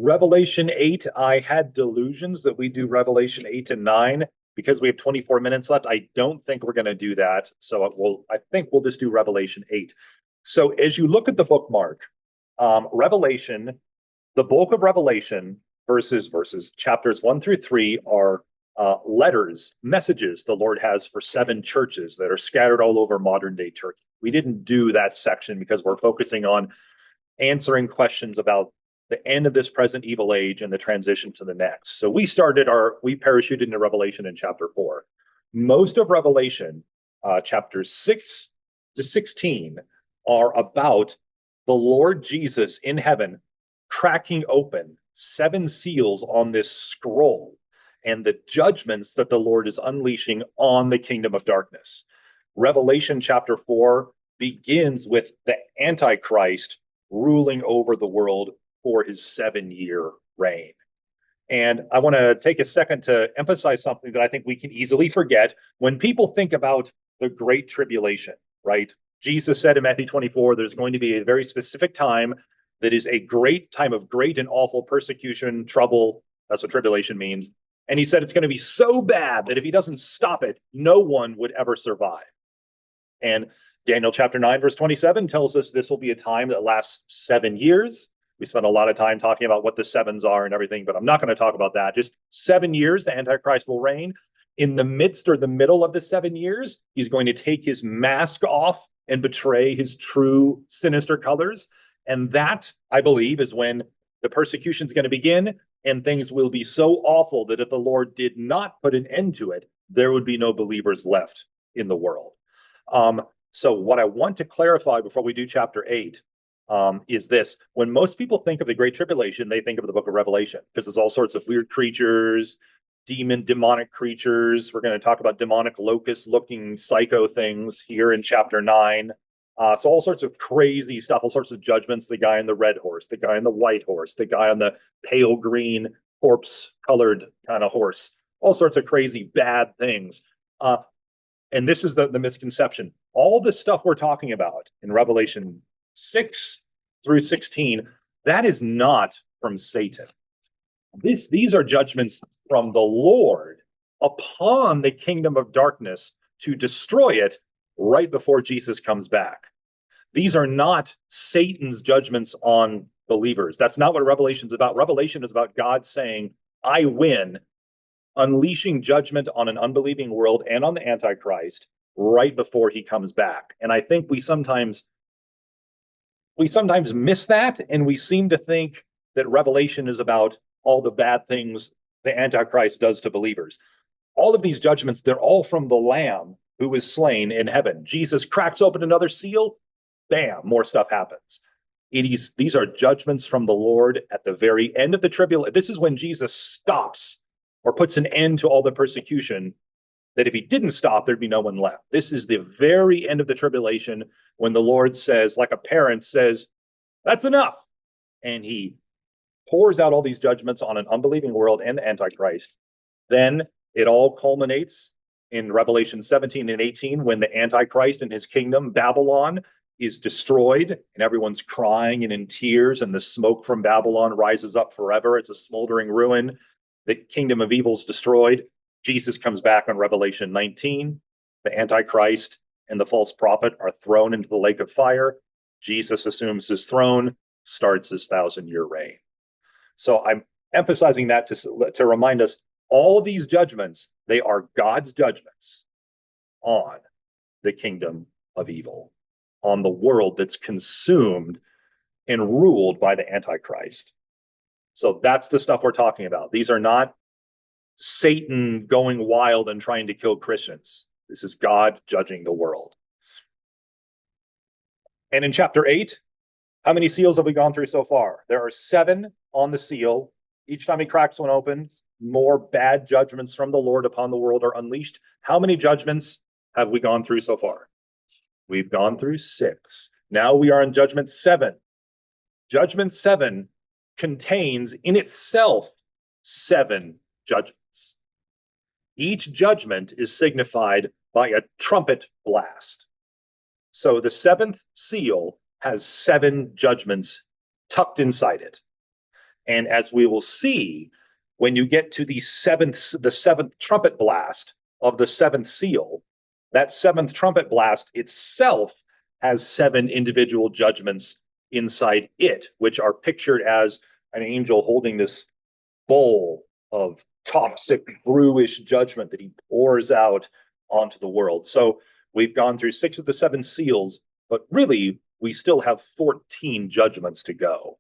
Revelation 8, I had delusions that we do Revelation 8 and 9 because we have 24 minutes left. I don't think we're going to do that. So I think we'll just do Revelation 8. So as you look at the bookmark, Revelation, the bulk of Revelation, verses chapters 1 through 3 are letters, messages the Lord has for 7 churches that are scattered all over modern day Turkey. We didn't do that section because we're focusing on answering questions about the end of this present evil age and the transition to the next. So we parachuted into Revelation in chapter 4. Most of Revelation, chapters 6 to 16, are about the Lord Jesus in heaven cracking open 7 seals on this scroll and the judgments that the Lord is unleashing on the kingdom of darkness. Revelation chapter 4 begins with the Antichrist ruling over the world for his 7-year reign. And I want to take a second to emphasize something that I think we can easily forget. When people think about the Great Tribulation, right? Jesus said in Matthew 24, there's going to be a very specific time that is a great time of great and awful persecution, trouble. That's what tribulation means. And he said it's going to be so bad that if he doesn't stop it, no one would ever survive. And Daniel chapter 9, verse 27 tells us this will be a time that lasts 7 years. We spent a lot of time talking about what the sevens are and everything, but I'm not going to talk about that. Just 7 years, the Antichrist will reign. In the midst or the middle of the 7 years, he's going to take his mask off and betray his true sinister colors. And that, I believe, is when the persecution is going to begin and things will be so awful that if the Lord did not put an end to it, there would be no believers left in the world. So what I want to clarify before we do chapter 8 is this. When most people think of the Great Tribulation, they think of the book of Revelation because there's all sorts of weird creatures, demonic creatures. We're going to talk about demonic locust-looking psycho things here in chapter 9. So all sorts of crazy stuff, all sorts of judgments, the guy on the red horse, the guy on the white horse, the guy on the pale green corpse-colored kind of horse, all sorts of crazy bad things. And this is the misconception. All the stuff we're talking about in Revelation 6 through 16, that is not from Satan. These are judgments from the Lord upon the kingdom of darkness to destroy it right before Jesus comes back. These are not Satan's judgments on believers. That's not what Revelation is about. Revelation is about God saying, I win, unleashing judgment on an unbelieving world and on the Antichrist right before he comes back. And I think we sometimes miss that, and we seem to think that Revelation is about all the bad things the Antichrist does to believers. All of these judgments, they're all from the Lamb who is slain in heaven. Jesus cracks open another seal, bam, more stuff happens. These are judgments from the Lord at the very end of the tribulation. This is when Jesus stops or puts an end to all the persecution, that if he didn't stop, there'd be no one left. This is the very end of the tribulation when the Lord says, like a parent says, that's enough. And he pours out all these judgments on an unbelieving world and the Antichrist. Then it all culminates in Revelation 17 and 18 when the Antichrist and his kingdom, Babylon, is destroyed and everyone's crying and in tears and the smoke from Babylon rises up forever. It's a smoldering ruin. The kingdom of evil is destroyed. Jesus comes back on Revelation 19. The Antichrist and the false prophet are thrown into the lake of fire. Jesus assumes his throne, starts his 1,000-year reign. So I'm emphasizing that to remind us all of these judgments, they are God's judgments on the kingdom of evil, on the world that's consumed and ruled by the Antichrist. So that's the stuff we're talking about. These are not Satan going wild and trying to kill Christians. This is God judging the world. And in chapter 8, how many seals have we gone through so far? There are 7 on the seal. Each time he cracks one open, more bad judgments from the Lord upon the world are unleashed. How many judgments have we gone through so far? We've gone through 6. Now we are in judgment 7. Judgment 7 contains in itself 7 judgments. Each judgment is signified by a trumpet blast. So the 7th seal has 7 judgments tucked inside it. And as we will see, when you get to the seventh trumpet blast of the seventh seal, that seventh trumpet blast itself has seven individual judgments inside it, which are pictured as an angel holding this bowl of toxic, brewish judgment that he pours out onto the world. So we've gone through six of the seven seals, but really we still have 14 judgments to go.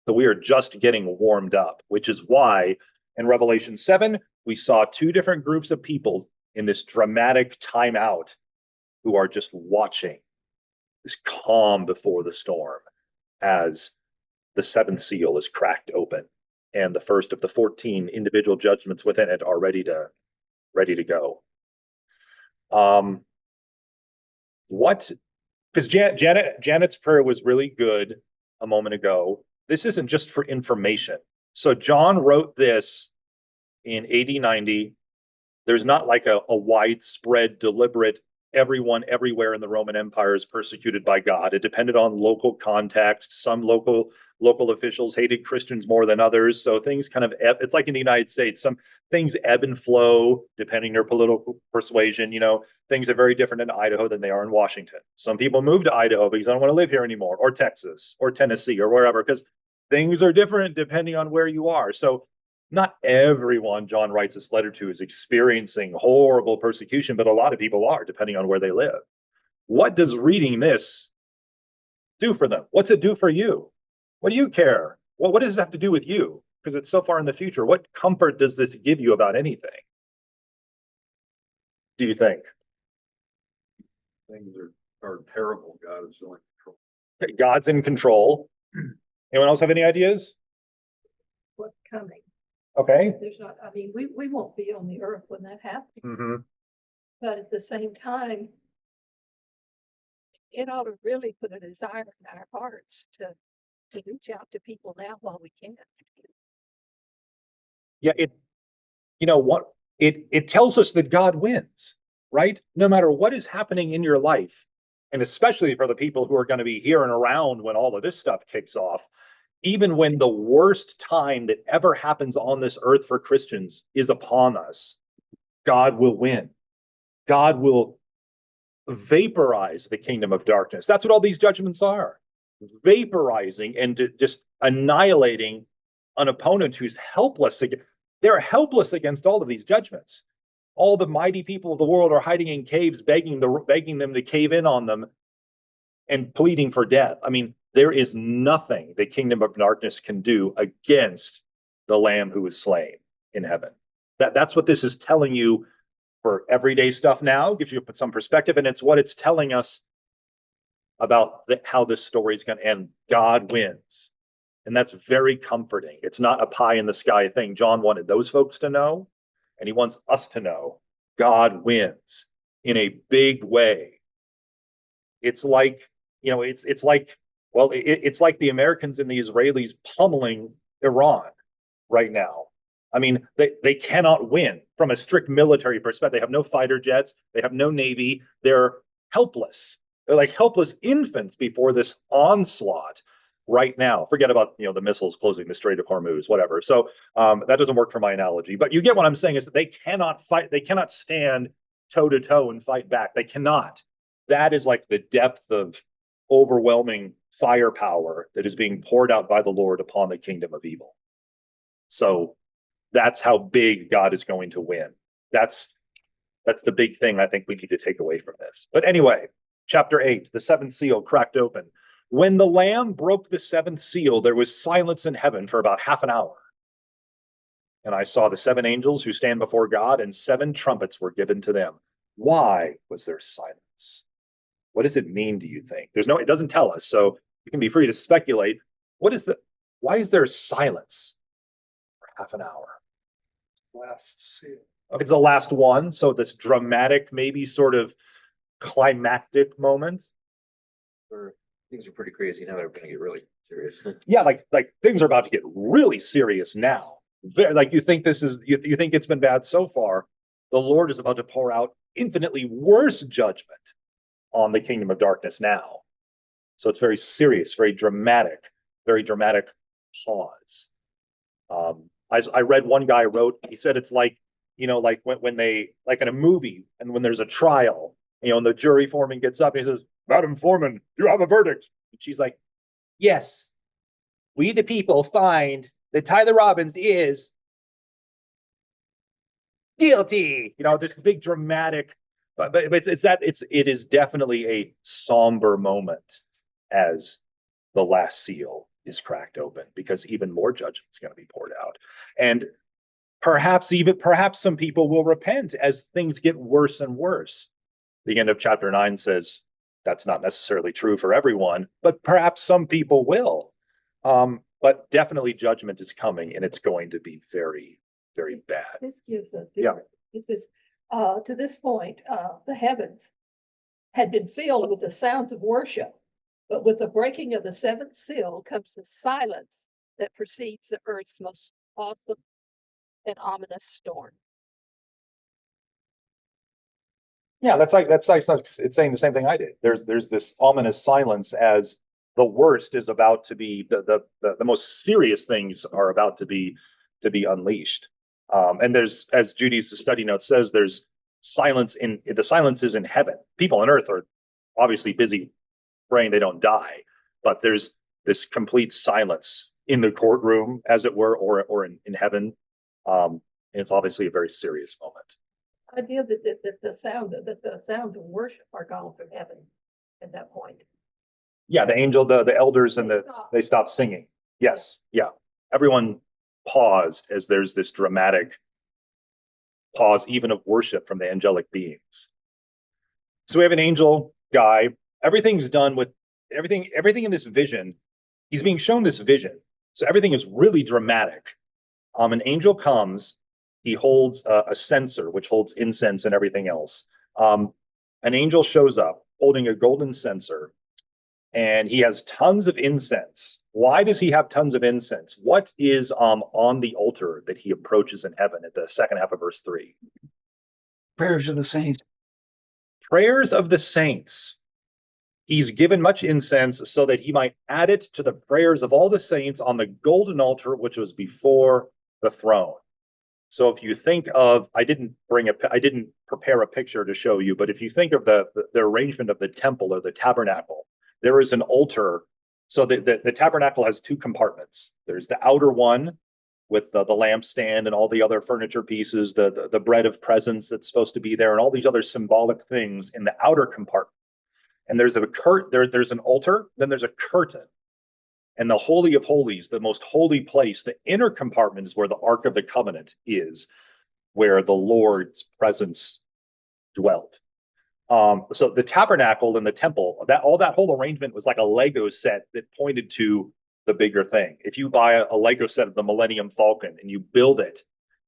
So we are just getting warmed up, which is why in Revelation 7, we saw two different groups of people in this dramatic timeout who are just watching this calm before the storm as the seventh seal is cracked open and the first of the 14 individual judgments within it are ready to go. What because Janet's prayer was really good a moment ago. This isn't just for information. So John wrote this in AD 90. There's not like a widespread, deliberate, everyone everywhere in the Roman Empire is persecuted by God. It depended on local context. Some local officials hated Christians more than others. So things kind of it's like in the United States. Some things ebb and flow depending their political persuasion. Things are very different in Idaho than they are in Washington. Some people move to Idaho because they don't want to live here anymore, or Texas, or Tennessee, or wherever, because things are different depending on where you are. So not everyone John writes this letter to is experiencing horrible persecution, but a lot of people are, depending on where they live. What does reading this do for them? What's it do for you? What do you care? What does it have to do with you? Because it's so far in the future. What comfort does this give you about anything? Do you think? Things are terrible. God is in control. God's in control. Anyone else have any ideas? What's coming? Okay. There's not, I mean, we won't be on the earth when that happens. Mm-hmm. But at the same time, it ought to really put a desire in our hearts to reach out to people now while we can. Yeah, it tells us that God wins, right? No matter what is happening in your life, and especially for the people who are going to be here and around when all of this stuff kicks off, even when the worst time that ever happens on this earth for Christians is upon us, God will win. God will vaporize the kingdom of darkness. That's what all these judgments are. Vaporizing and just annihilating an opponent who's helpless. They're helpless against all of these judgments. All the mighty people of the world are hiding in caves, begging them to cave in on them and pleading for death. I mean, there is nothing the kingdom of darkness can do against the Lamb who is slain in heaven. That's what this is telling you for everyday stuff now, gives you some perspective, and it's what it's telling us about how this story is going to end. God wins. And that's very comforting. It's not a pie in the sky thing. John wanted those folks to know, and he wants us to know God wins in a big way. It's like, it's like, well, it's like the Americans and the Israelis pummeling Iran right now. I mean, they cannot win from a strict military perspective. They have no fighter jets. They have no navy. They're helpless. They're like helpless infants before this onslaught right now. Forget about the missiles closing the Strait of Hormuz, whatever. So that doesn't work for my analogy. But you get what I'm saying is that they cannot fight. They cannot stand toe to toe and fight back. They cannot. That is like the depth of overwhelming firepower that is being poured out by the Lord upon the kingdom of evil. So that's how big God is going to win. That's the big thing I think we need to take away from this. But anyway, chapter 8, the seventh seal cracked open. When the Lamb broke the seventh seal, there was silence in heaven for about half an hour. And I saw the seven angels who stand before God, and seven trumpets were given to them. Why was there silence? What does it mean, do you think? It doesn't tell us, so you can be free to speculate. Why is there silence for half an hour? Last seal. Okay, it's the last one, so this dramatic, maybe sort of climactic moment. Things are pretty crazy now. They're going to get really serious. Yeah, like things are about to get really serious now. Like you think you think it's been bad so far. The Lord is about to pour out infinitely worse judgment on the kingdom of darkness now. So it's very serious, very dramatic pause. I read one guy wrote, he said it's like, like when they, like in a movie and when there's a trial, and the jury foreman gets up and he says, Madam Foreman, you have a verdict. And she's like, yes, we the people find that Tyler Robbins is guilty. This big dramatic, but it is definitely a somber moment as the last seal is cracked open, because even more judgment is going to be poured out. And perhaps some people will repent as things get worse and worse. The end of chapter 9 says that's not necessarily true for everyone, but perhaps some people will. But definitely judgment is coming, and it's going to be very, very bad. This gives a Yeah. different, this is, to this point, the heavens had been filled with the sounds of worship, but with the breaking of the seventh seal comes the silence that precedes the earth's most awesome and ominous storm. Yeah, that's it's saying the same thing I did. There's this ominous silence as the worst is about to be, the most serious things are about to be unleashed. And there's, as Judy's study note says, there's the silence is in heaven. People on earth are obviously busy praying they don't die, but there's this complete silence in the courtroom, as it were, or in heaven. And it's obviously a very serious moment. Idea that the sounds of worship are gone from heaven at that point. Yeah, the elders and they stop singing. Yes, yeah. Everyone paused as there's this dramatic pause, even of worship from the angelic beings. So we have an angel guy. Everything's done with everything in this vision. He's being shown this vision. So everything is really dramatic. An angel comes, he holds a censer, which holds incense and everything else. An angel shows up holding a golden censer, and he has tons of incense. Why does he have tons of incense? What is on the altar that he approaches in heaven at the second half of verse 3? Prayers of the saints. Prayers of the saints. He's given much incense so that he might add it to the prayers of all the saints on the golden altar, which was before the throne. So if you think of, I didn't prepare a picture to show you, but if you think of the arrangement of the temple or the tabernacle, there is an altar. So the tabernacle has two compartments. There's the outer one with the lampstand and all the other furniture pieces, the bread of presence that's supposed to be there, and all these other symbolic things in the outer compartment. And there's there's an altar, then there's a curtain. And the Holy of Holies, the most holy place, the inner compartment is where the Ark of the Covenant is, where the Lord's presence dwelt. So the tabernacle and the temple, that whole arrangement was like a Lego set that pointed to the bigger thing. If you buy a Lego set of the Millennium Falcon and you build it,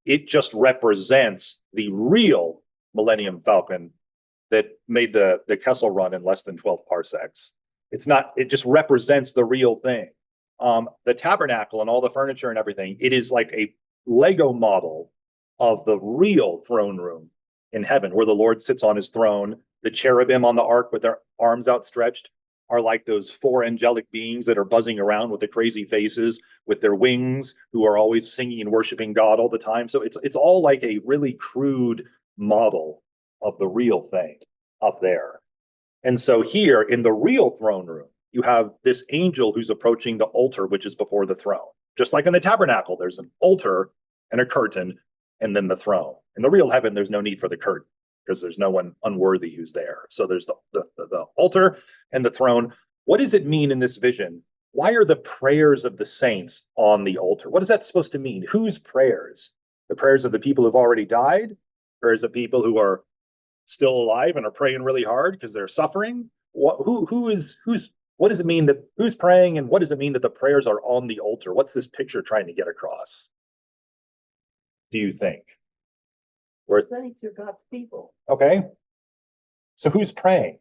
it just represents the real Millennium Falcon that made the Kessel run in less than 12 parsecs. It just represents the real thing. The tabernacle and all the furniture and everything, it is like a Lego model of the real throne room in heaven, where the Lord sits on his throne. The cherubim on the ark with their arms outstretched are like those four angelic beings that are buzzing around with the crazy faces, with their wings, who are always singing and worshiping God all the time. So it's all like a really crude model of the real thing up there. And so here in the real throne room, you have this angel who's approaching the altar, which is before the throne. Just like in the tabernacle, there's an altar and a curtain, and then the throne. In the real heaven, there's no need for the curtain because there's no one unworthy who's there. So there's the altar and the throne. What does it mean in this vision? Why are the prayers of the saints on the altar? What is that supposed to mean? Whose prayers? The prayers of the people who've already died? Prayers of people who are still alive and are praying really hard because they're suffering? What does it mean that who's praying, and what does it mean that the prayers are on the altar? What's this picture trying to get across? Do you think? Saints are God's people. Okay. So who's praying?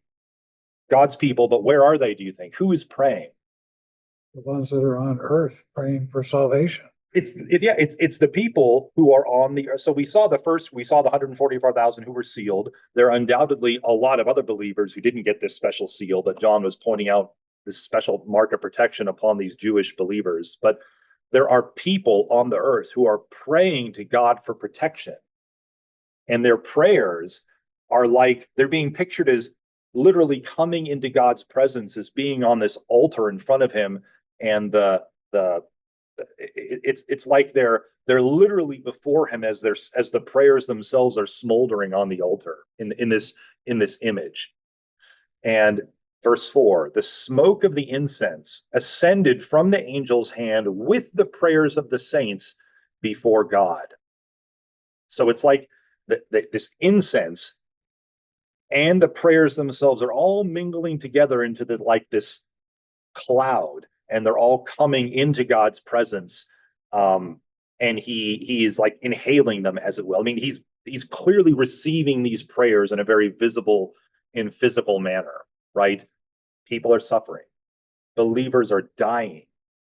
God's people, but where are they, do you think? Who is praying? The ones that are on earth praying for salvation. It's the people who are on the earth. So we saw the 144,000 who were sealed. There are undoubtedly a lot of other believers who didn't get this special seal, but John was pointing out this special mark of protection upon these Jewish believers. But there are people on the earth who are praying to God for protection. And their prayers are like they're being pictured as literally coming into God's presence, as being on this altar in front of him. And it's like they're literally before him as the prayers themselves are smoldering on the altar in this image. And verse 4, the smoke of the incense ascended from the angel's hand with the prayers of the saints before God. So it's like this incense and the prayers themselves are all mingling together into this cloud, and they're all coming into God's presence. And he is like inhaling them, as it will. I mean, he's clearly receiving these prayers in a very visible and physical manner, right? People are suffering. Believers are dying.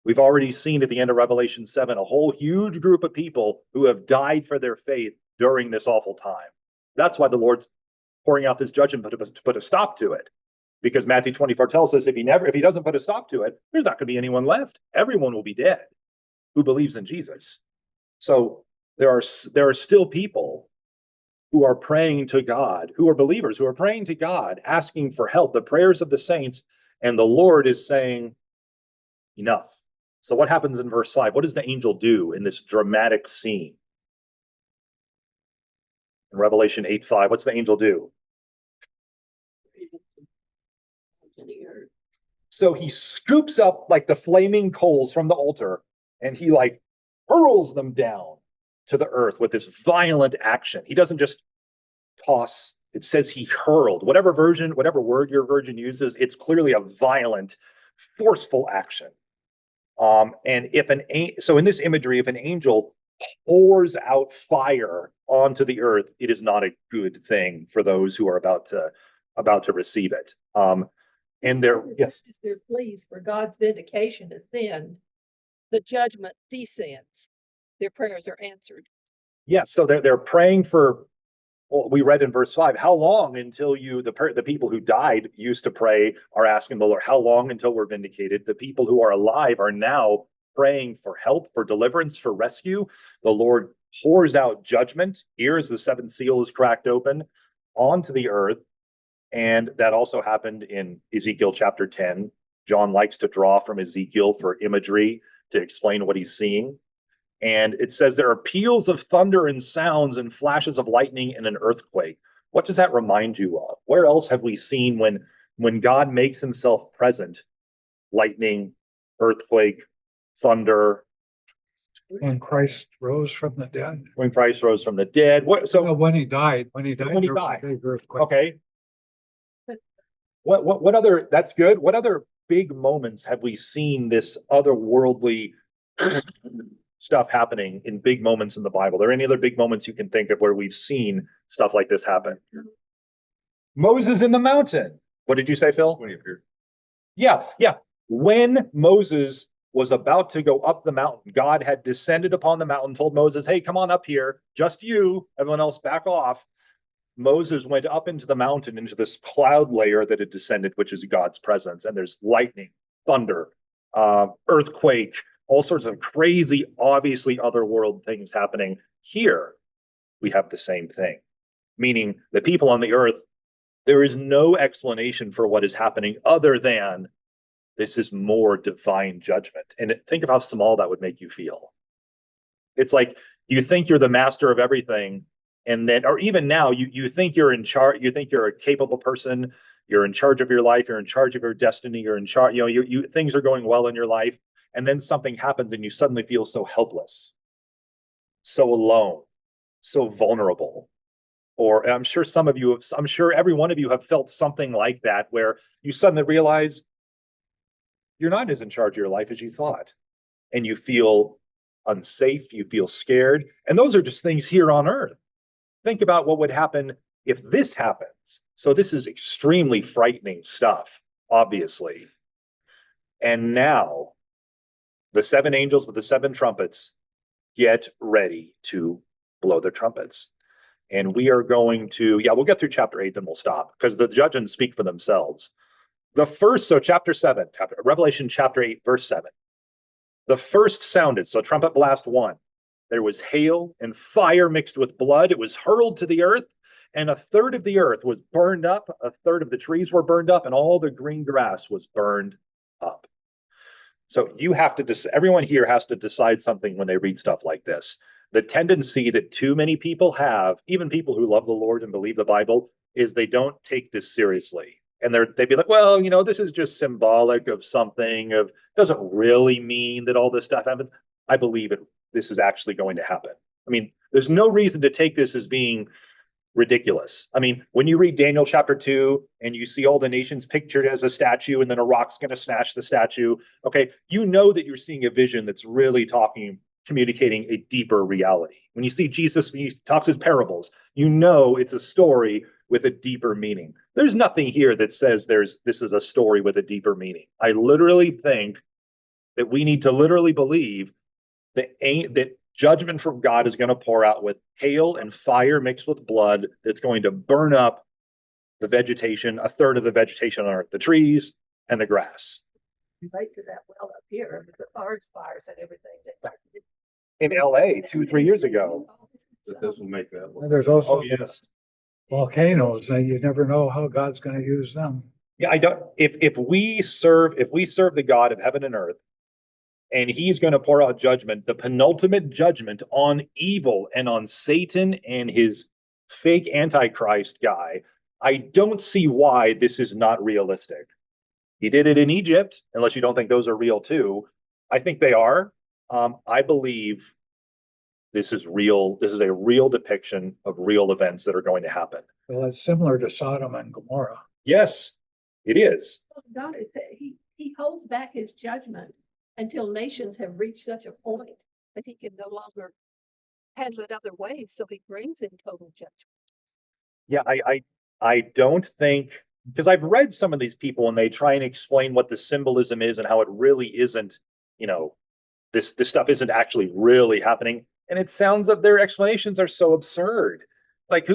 We've already seen at the end of Revelation 7 a whole huge group of people who have died for their faith during this awful time. That's why the Lord's pouring out this judgment to put a stop to it. Because Matthew 24 tells us if he doesn't put a stop to it, there's not going to be anyone left. Everyone will be dead who believes in Jesus. So there are still people who are praying to God, who are believers, who are praying to God, asking for help, the prayers of the saints, and the Lord is saying, enough. So what happens in verse 5? What does the angel do in this dramatic scene? In Revelation 8:5, what's the angel do? So he scoops up like the flaming coals from the altar, and he like hurls them down to the earth with this violent action. He doesn't just toss. It says he hurled. Whatever word your version uses, it's clearly a violent, forceful action. And so in this imagery, if an angel pours out fire onto the earth, it is not a good thing for those who are about to receive it. And yes, As they're pleased for God's vindication to send, the judgment descends. Their prayers are answered. yes. So they're praying for. Well, we read in verse 5, how long until the people who died used to pray are asking the Lord, how long until we're vindicated? The people who are alive are now praying for help, for deliverance, for rescue. The Lord pours out judgment here as the seventh seal is cracked open onto the earth. And that also happened in Ezekiel chapter 10. John likes to draw from Ezekiel for imagery to explain what he's seeing. And it says there are peals of thunder and sounds and flashes of lightning and an earthquake. What does that remind you of? Where else have we seen when God makes himself present? Lightning, earthquake, thunder. When Christ rose from the dead. When Christ rose from the dead. When he died, When he there was a died. big earthquake. Okay. What other, that's good. What other big moments have we seen this otherworldly stuff happening in big moments in the Bible? Are there any other big moments you can think of where we've seen stuff like this happen? Moses in the mountain. What did you say, Phil? When he appeared. Yeah. When Moses was about to go up the mountain, God had descended upon the mountain, told Moses, hey, come on up here, just you, everyone else back off. Moses went up into the mountain, into this cloud layer that had descended, which is God's presence. And there's lightning, thunder, earthquake, all sorts of crazy, obviously otherworld things happening. Here, we have the same thing, meaning the people on the earth, there is no explanation for what is happening other than this is more divine judgment. And think of how small that would make you feel. It's like you think you're the master of everything, and then, or even now, you think you're in charge, you think you're a capable person, you're in charge of your life, you're in charge of your destiny, you're in charge, you things are going well in your life, and then something happens and you suddenly feel so helpless, so alone, so vulnerable. Or I'm sure I'm sure every one of you have felt something like that, where you suddenly realize you're not as in charge of your life as you thought, and you feel unsafe, you feel scared, and those are just things here on earth. Think about what would happen if this happens. So this is extremely frightening stuff, obviously. And now the seven angels with the seven trumpets get ready to blow their trumpets. And we are going to, we'll get through chapter 8, then we'll stop, because the judgments speak for themselves. Chapter 7, Revelation chapter 8, verse 7. The first sounded, so trumpet blast one. There was hail and fire mixed with blood. It was hurled to the earth, and a third of the earth was burned up, a third of the trees were burned up, and all the green grass was burned up. So you have to, everyone here has to decide something when they read stuff like this. The tendency that too many people have, even people who love the Lord and believe the Bible, is they don't take this seriously. And they'd be like, well, this is just symbolic of something, of doesn't really mean that all this stuff happens. I believe it. This is actually going to happen. I mean, there's no reason to take this as being ridiculous. I mean, when you read Daniel chapter 2 and you see all the nations pictured as a statue and then a rock's going to smash the statue, okay, you know that you're seeing a vision that's really communicating a deeper reality. When you see Jesus, when he talks his parables, you know it's a story with a deeper meaning. There's nothing here that says this is a story with a deeper meaning. I literally think that we need to literally believe that judgment from God is going to pour out with hail and fire mixed with blood that's going to burn up the vegetation, a third of the vegetation on earth, the trees and the grass. Relate to that well up here with the forest fires and everything. In LA 2-3 years ago. But this will make that And one. there's also Oh, yes. volcanoes, and you never know how God's gonna use them. Yeah, I don't, if we serve the God of heaven and earth, and he's going to pour out judgment, the penultimate judgment on evil and on Satan and his fake antichrist guy, I don't see why this is not realistic. He did it in Egypt, unless you don't think those are real too. I think they are. I believe this is real. This is a real depiction of real events that are going to happen. Well, it's similar to Sodom and Gomorrah. Yes, it is. God is that he holds back his judgment until nations have reached such a point that he can no longer handle it other ways. So he brings in total judgment. Yeah, I don't think, because I've read some of these people and they try and explain what the symbolism is and how it really isn't, this stuff isn't actually really happening. And it sounds like their explanations are so absurd. Like,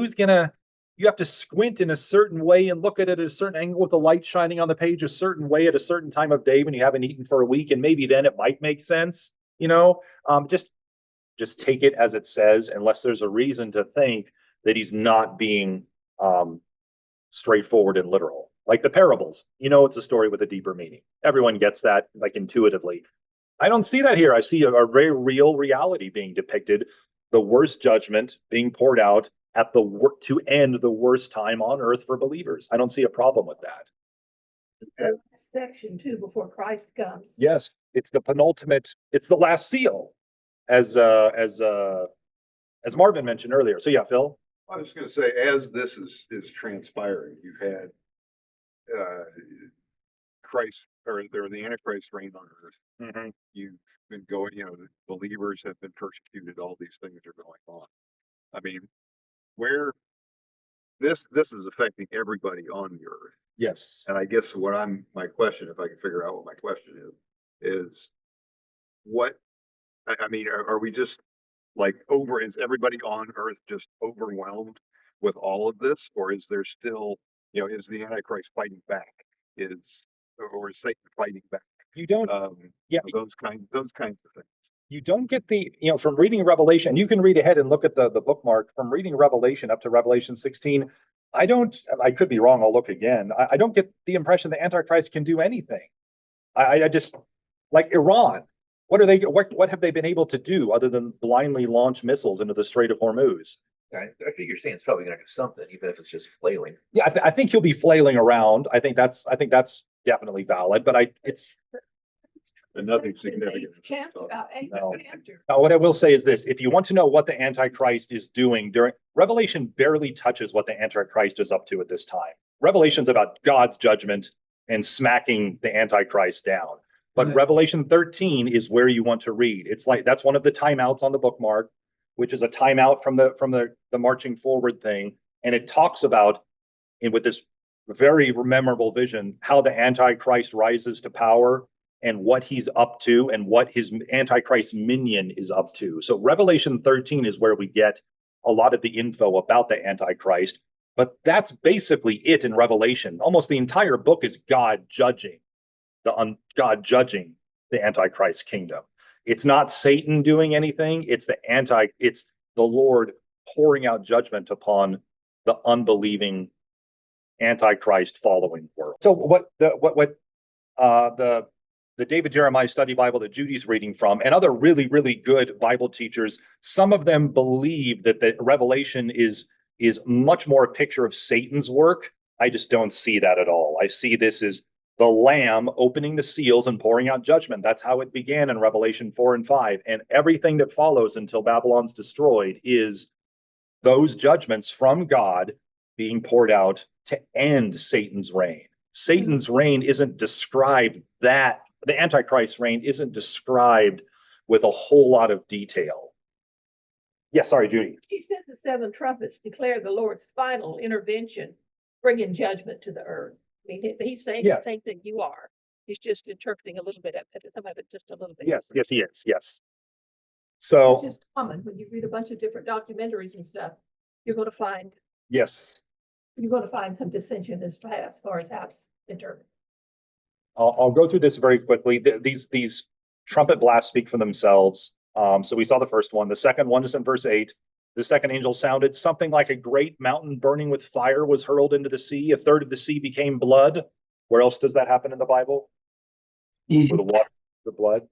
you have to squint in a certain way and look at it at a certain angle with the light shining on the page a certain way at a certain time of day when you haven't eaten for a week, and maybe then it might make sense. Just take it as it says, unless there's a reason to think that he's not being straightforward and literal. Like the parables, it's a story with a deeper meaning. Everyone gets that, like, intuitively. I don't see that here. I see a very real reality being depicted, the worst judgment being poured out at to end the worst time on earth for believers. I don't see a problem with that. Section 2 before Christ comes. Yes, it's the penultimate, it's the last seal, as Marvin mentioned earlier. So yeah, Phil. I was gonna say, as this is transpiring, you've had Christ, or the Antichrist reign on earth. Mm-hmm. You've been going, the believers have been persecuted, all these things are going on. I mean, where this is affecting everybody on the earth. Yes. And I guess my question, if I can figure out what my question is what, I mean, are we just like is everybody on earth just overwhelmed with all of this? Or is there still, is the Antichrist fighting back? Or is Satan fighting back? You don't, Those kinds of things. You don't get from reading Revelation, you can read ahead and look at the bookmark from reading Revelation up to Revelation 16. I could be wrong. I'll look again. I don't get the impression the Antichrist can do anything. I just, like Iran, what have they been able to do other than blindly launch missiles into the Strait of Hormuz? I figure Satan's probably going to do something, even if it's just flailing. Yeah, I think he'll be flailing around. I think that's definitely valid, but it's And nothing significant. No. Now, what I will say is this: if you want to know what the Antichrist is doing during Revelation, barely touches what the Antichrist is up to at this time. Revelation's about God's judgment and smacking the Antichrist down. But Right. Revelation 13 is where you want to read. It's like that's one of the timeouts on the bookmark, which is a timeout from the marching forward thing, and it talks about, with this very memorable vision, how the Antichrist rises to power and what he's up to and what his Antichrist minion is up to. So Revelation 13 is where we get a lot of the info about the Antichrist, but that's basically it in Revelation. Almost the entire book is God judging the Antichrist kingdom. It's not Satan doing anything. It's it's the Lord pouring out judgment upon the unbelieving Antichrist following world. So the David Jeremiah Study Bible that Judy's reading from, and other really, really good Bible teachers, some of them believe that the Revelation is much more a picture of Satan's work. I just don't see that at all. I see this as the Lamb opening the seals and pouring out judgment. That's how it began in Revelation 4 and 5. And everything that follows until Babylon's destroyed is those judgments from God being poured out to end Satan's reign. Satan's reign isn't described that the Antichrist reign isn't described with a whole lot of detail. Yeah, sorry, Judy. He said the seven trumpets declare the Lord's final intervention, bringing judgment to the earth. I mean, he's saying Yeah. the same thing you are. He's just interpreting a little bit of it, some of it just a little bit. Yes, yes, he is. Yes. So It's just common when you read a bunch of different documentaries and stuff. You're going to find yes, some dissension as far as how it's interpreted. I'll go through this very quickly. These trumpet blasts speak for themselves. So we saw the first one. The second one is in verse 8. The second angel sounded, something like a great mountain burning with fire was hurled into the sea. A third of the sea became blood. Where else does that happen in the Bible? Where the water, the blood?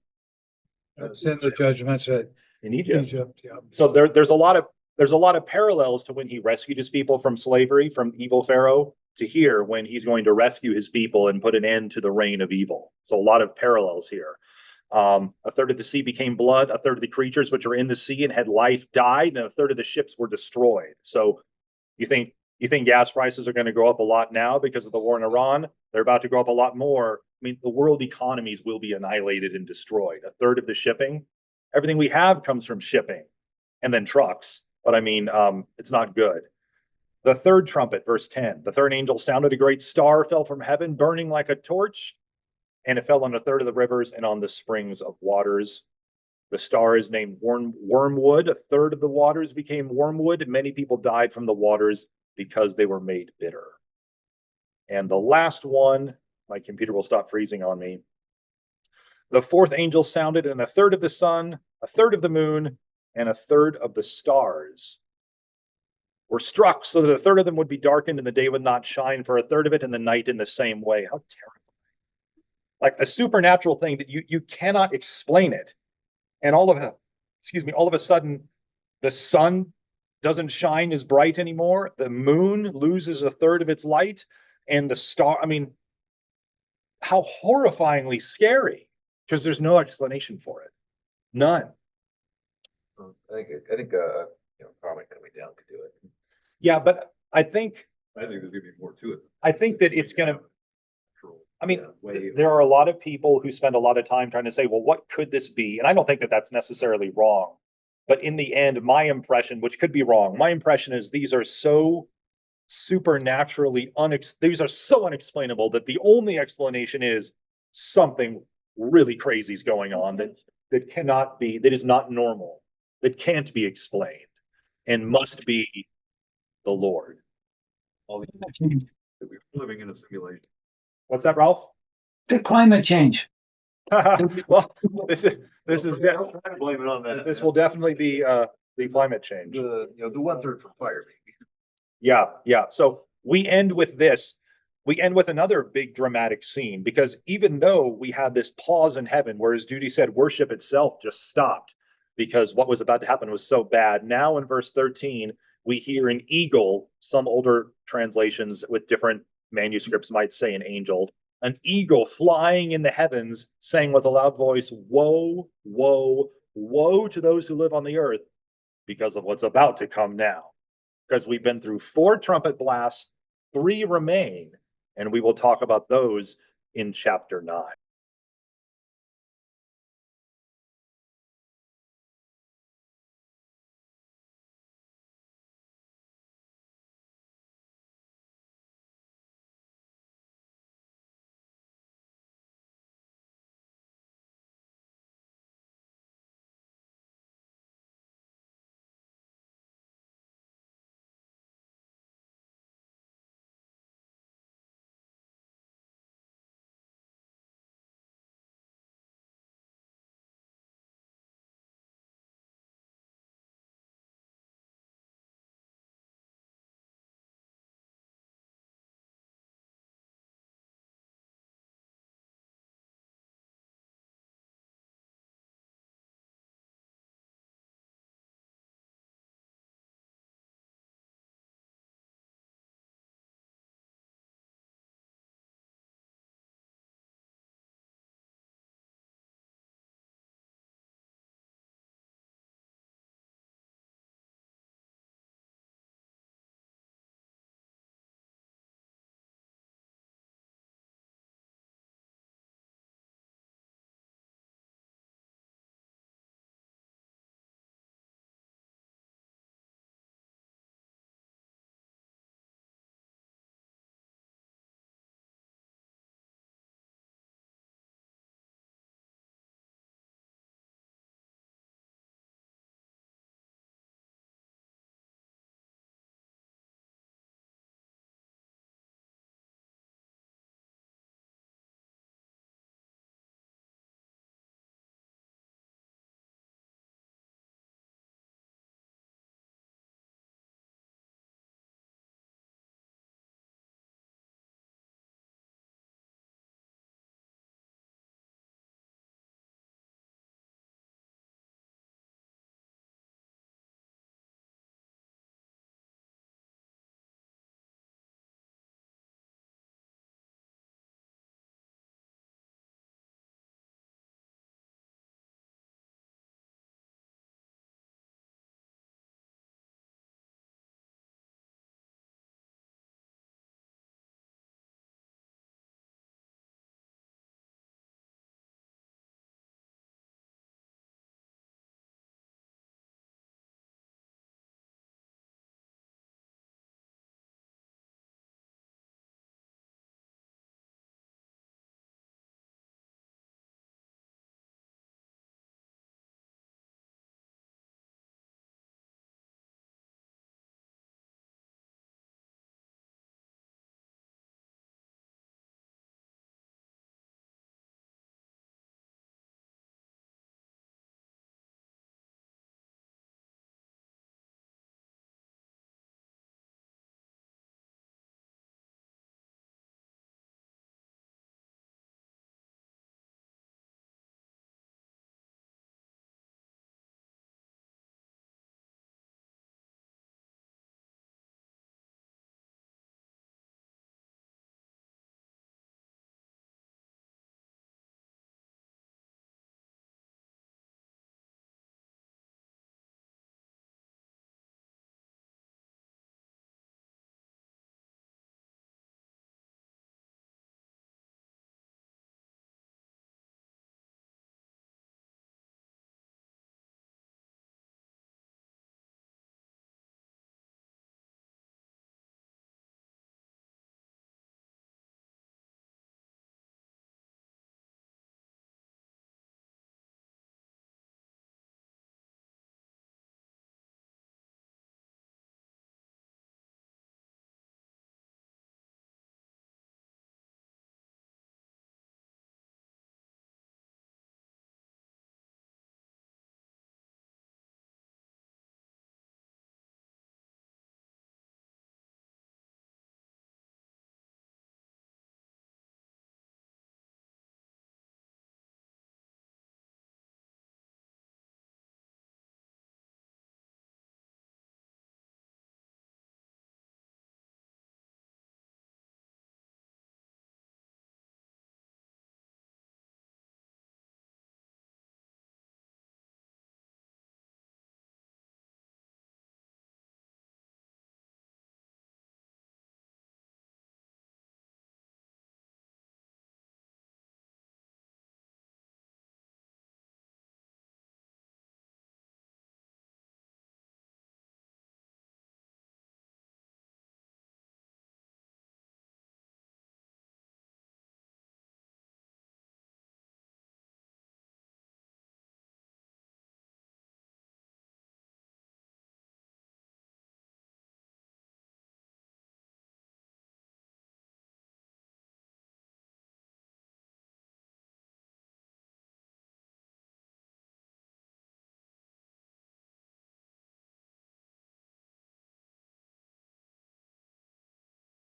It's in the judgments at In Egypt. Egypt, yeah. So there's a lot of parallels to when he rescued his people from slavery, from evil Pharaoh, to here when he's going to rescue his people and put an end to the reign of evil. So a lot of parallels here. A third of the sea became blood. A third of the creatures which are in the sea and had life died, and a third of the ships were destroyed. So you think gas prices are going to go up a lot now because of the war in Iran? They're about to go up a lot more. I mean, the world economies will be annihilated and destroyed. A third of the shipping, everything we have comes from shipping, and then trucks. But I mean, it's not good. The third trumpet, verse 10, the third angel sounded, a great star fell from heaven, burning like a torch, and it fell on a third of the rivers and on the springs of waters. The star is named wormwood. A third of the waters became wormwood, and many people died from the waters because they were made bitter. And the last one, my computer will stop freezing on me. The fourth angel sounded, and a third of the sun, a third of the moon, and a third of the stars were struck, so that a third of them would be darkened, and the day would not shine for a third of it, and the night in the same way. How terrible. Like a supernatural thing that you cannot explain it. And all of a sudden, the sun doesn't shine as bright anymore. The moon loses a third of its light, and the star, I mean, how horrifyingly scary, because there's no explanation for it. None. I think comic coming down could do it. Yeah, but I think I think there's gonna be more to it. I think that it's going to, I mean, there are a lot of people who spend a lot of time trying to say, well, what could this be? And I don't think that that's necessarily wrong. But in the end, my impression, which could be wrong, my impression is these are so supernaturally these are so unexplainable that the only explanation is something really crazy is going on that is not normal, that can't be explained, and must be the Lord. All these, we're living in a simulation. What's that, Ralph? The climate change. Well, this is Blame it on that. this will definitely be the climate change. The 1/3 from fire, maybe. Yeah. So we end with this. We end with another big dramatic scene, because even though we had this pause in heaven, where, as Judy said, worship itself just stopped because what was about to happen was so bad. Now in verse 13, we hear an eagle. Some older translations with different manuscripts might say an angel. An eagle flying in the heavens, saying with a loud voice, "Woe, woe, woe to those who live on the earth because of what's about to come now." Because we've been through 4 trumpet blasts, 3 remain, and we will talk about those in chapter 9.